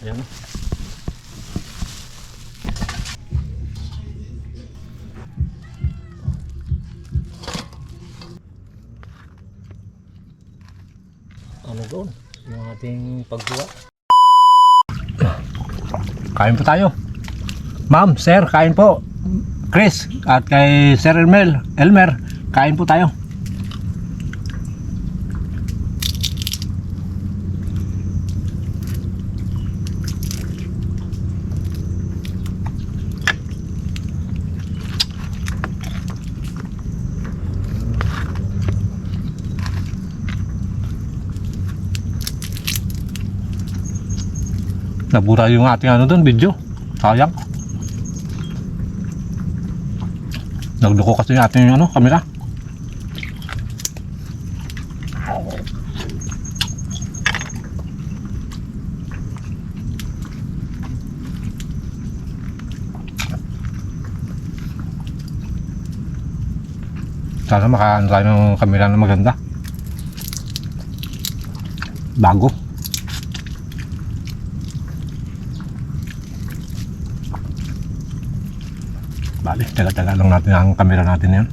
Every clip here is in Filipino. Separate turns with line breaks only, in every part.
Ayan. Ano doon? Yung ating paggawa. Kain po tayo. Ma'am, sir, kain po. Chris, at kay Sir Elmer, kain po tayo. Nabura yung ating ano doon, video. Sayang. Nagduko kasi yung ating ano, kamera. Sana makaano tayo ng kamera na maganda. Bago. Bali, taga-taga lang natin ang kamera natin yan.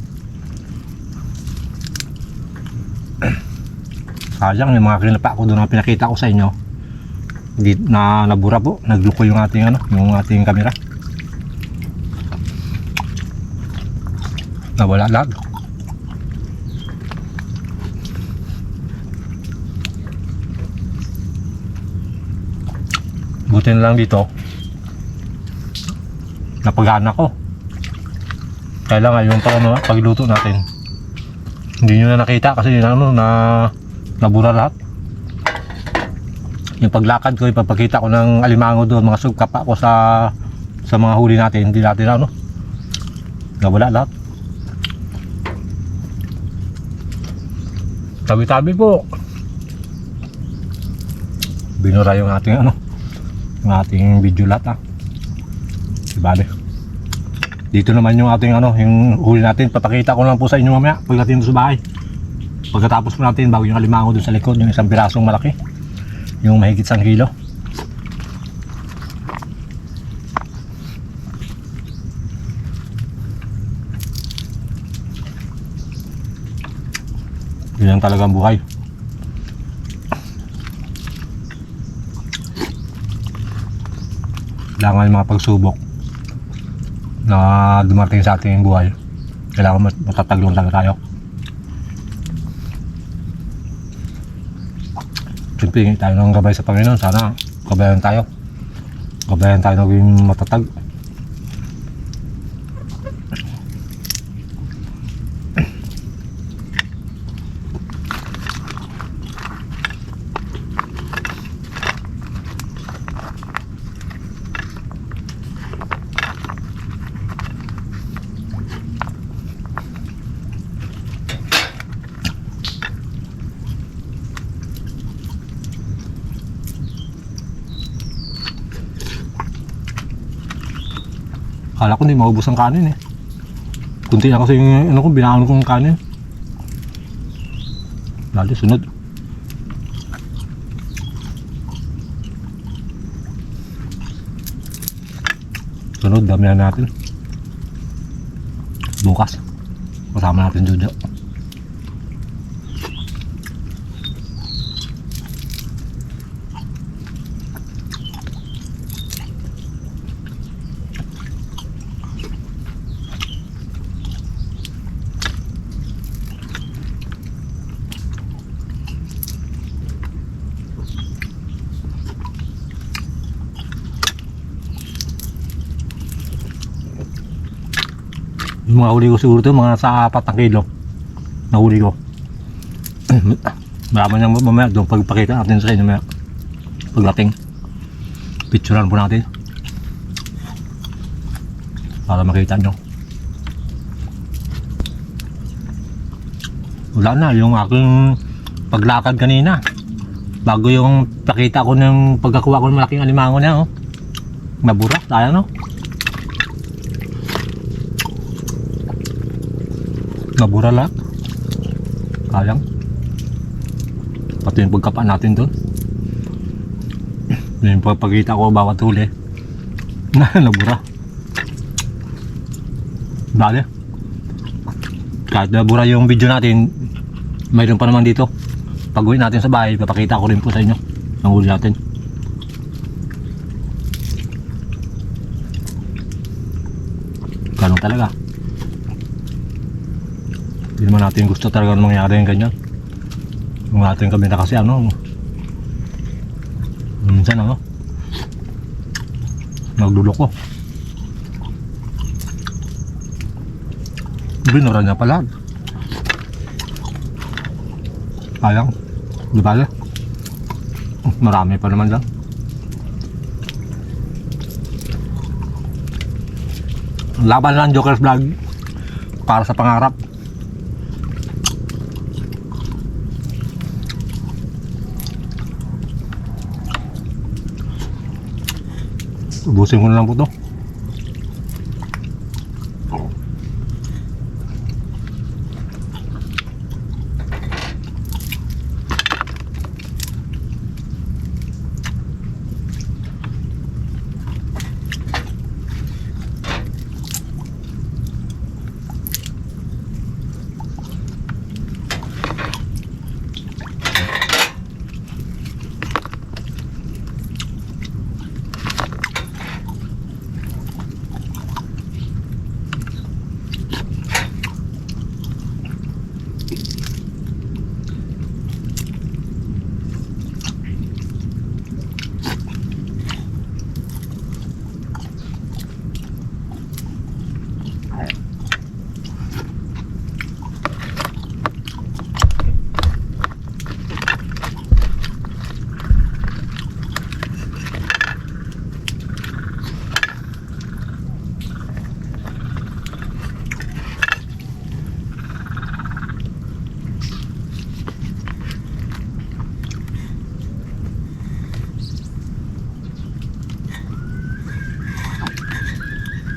Sayang yung mga kinapa ko doon na pinakita ko sa inyo. Hindi na nabura po, nagluko yung ating ano, yung ating kamera. Nawala lahat. Buti na lang dito. Napagana ko. Kailangan yung pagluto natin. Hindi nyo na nakita kasi ano, nabura lahat. Yung paglakad ko, ipapakita ko ng alimango doon, mga sugkapa ko sa mga huli natin. Hindi natin ano, nawala lahat. Tabi-tabi po. Binura yung ating ano, yung ating video lahat Ibali. Dito naman yung ating ano, yung huli natin. Papakita ko lang po sa inyo mamaya pagdating sa bahay. Pagkatapos po natin, bago yung alimango dun sa likod, yung isang pirasong malaki, yung mahigit 1 kilo. Yun ang talagang buhay. Kailangan yung mga pagsubok na dumating sa ating buhay. Kailangan matataglong talaga tayo. Siyempre, hingi tayo ng gabay sa Panginoon. Sana gabayan tayo. Gabayan tayo naging matatag. Akala ko hindi maubos ang kanin Kunti na kasi yung ano ko, binaan kong kanin. Lalo sunod. Sunod, damihan natin. Bukas kasama natin Jojo. Yung mga huli ko siguro ito, mga sa 4 na kilo na huli ko. Malaman niya mamaya doon pagpakita natin sa inyo mamaya. Pagdating, picturean po natin para makita nyo. Wala na, yung aking paglakad kanina, bago yung pakita ko ng pagkakuha ko ng malaking alimango niya nabura, tayo nabura lahat. Sayang. Pati yung pagkapa natin doon. Yung pagpakita ko bawat huli. Nabura. Bale. Kahit nabura yung video natin, mayroon pa naman dito. Pag uwi natin sa bahay, papakita ko rin po sa inyo ang huli natin. Ganun talaga. Hindi naman natin gusto talaga mangyari yung ganyan. Yung natin kami na kasi minsan nagduloko. Binura niya pala. Sayang. Di ba? Marami pa naman lang. Laban lang Joker's Vlog para sa pangarap. Ubusin ko na lang po to.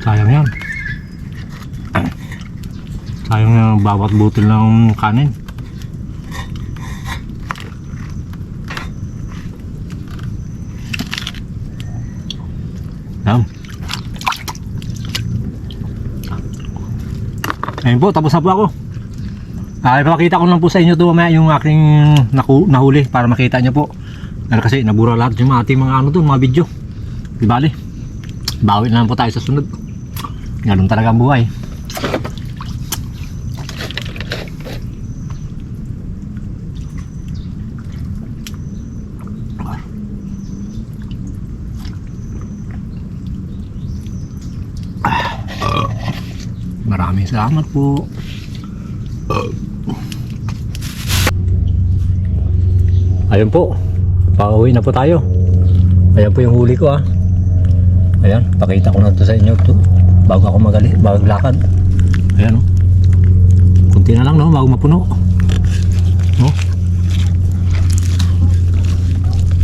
Sayang yan. Sayang yung bawat butil ng kanin. Yan. Ayun po, tapos na po ako. Ipapakita ko lang po sa inyo to mamaya yung aking nahuli para makita nyo po. Kasi nabura lahat yung ating mga mga video. Di bali, bawi na lang po tayo sa sunod. Ganun talaga ang buhay. Maraming salamat po. Ayun po, pauwi na po tayo. Ayan po yung huli ko Ayan, pakita ko na to sa inyo to. Bago ako maglakad. Ayan kunti na lang bago mapuno.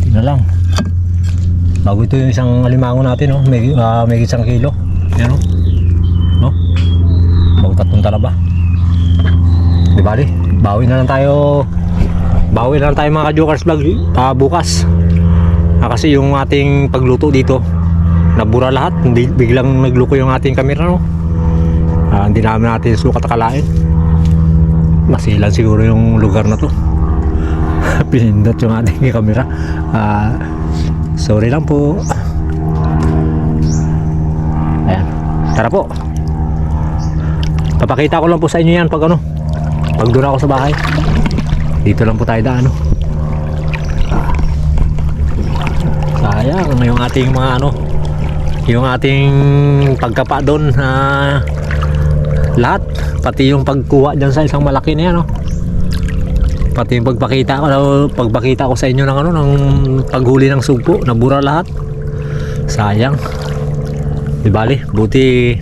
Kunti na lang. Bago ito yung isang alimango natin may 1 kilo. Ayan bago 3 talaba. Di bali, bawi na lang tayo mga Joker's Vlog bukas. Kasi yung ating pagluto dito nabura lahat, hindi biglang nagluko yung ating camera hindi namin natin sukat akalain. Masilan siguro yung lugar na to. Pinindot yung ating camera. Sorry lang po. Ayan, tara po, papakita ko lang po sa inyo yan pag doon ako sa bahay. Dito lang po tayo daan sayang yung ating mga yung ating pagkapa doon lahat, pati yung pagkuha dyan sa isang malaki na yan pati yung pagpakita ko sa inyo ng paghuli ng sugpo, nabura lahat. Sayang. Di bali, buti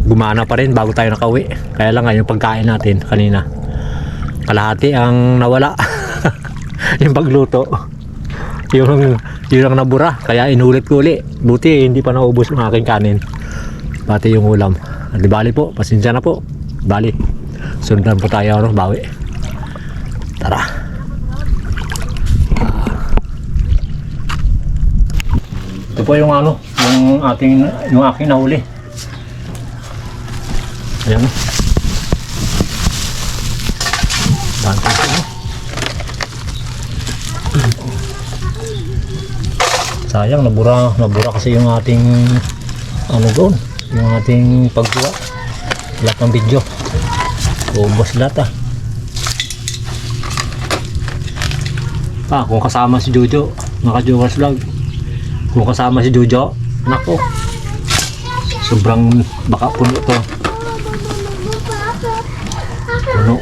gumana pa rin bago tayo nakauwi. Kaya lang yung pagkain natin kanina kalahati ang nawala. Yung pagluto yun ang nabura, kaya inulit ko uli. Buti hindi pa naubos yung aking kanin pati yung ulam. Di bali po, pasensya na po. Bali, sundan po tayo bawi. Tara. Ito po yung ano, yung aking nahuli. Ayan. Dante ito. Sayang, nabura kasi yung ating ano doon, yung ating paggawa. Lahat ng video. Ubos lahat kung kasama si Jojo, naka-Jokers Vlog. Kung kasama si Jojo, nako. Sobrang baka puno to. Puno.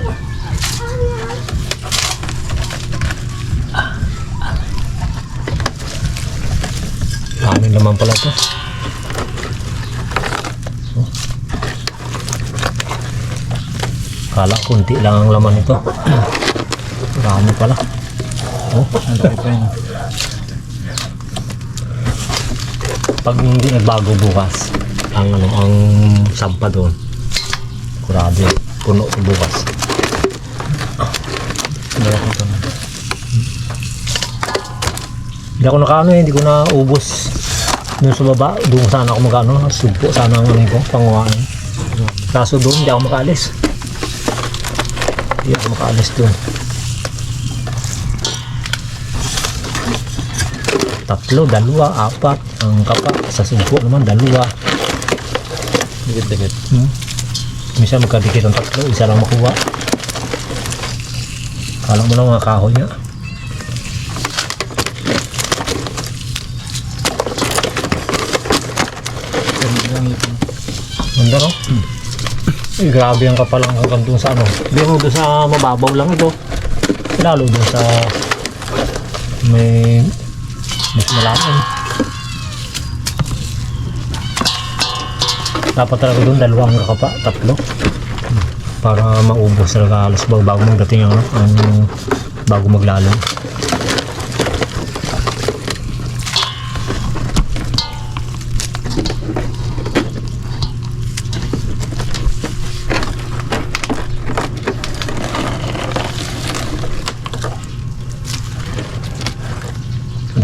Amin naman pala to. Kala kunti lang ang laman nito. Marami pala. Oh, ang laki pa yun. Pag hindi nagbago bukas ang sampa doon, kurado puno bukas. Hindi ako nakaano hindi ko na ubos doon sa baba. Doon sana ako magano, sugpo sana ang ano ko, panguhaan. Kaso doon hindi ako makaalis. Hindi ako makaalis doon. Tatlo, dalawa, apat ang kapa. Sa sugpo naman, dalawa. Dikit-dikit. Minsan magkadikit ang tatlo, isa lang makuha. Kala mo lang mga kahoy niya. Ganda no? Eh, grabe ang kapalang hanggang doon sa ano. Biro doon sa mababaw lang ito. Lalo doon sa may mas malaman. Dapat talaga doon dalawang kakapa, tatlo. Para maubos talaga halos bago magdating ang bago maglalang.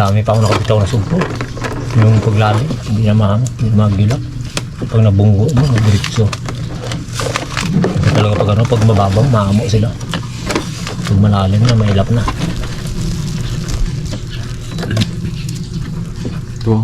Dami pa ako nakapitaw na sugpo. Yung paglalim, hindi na mahano, hindi na magilak. Pag nabunggo mo, nagdiritso. Talaga pag ano, pag mababaw, maamo sila. Pag malalim na, mailap na.
Ito,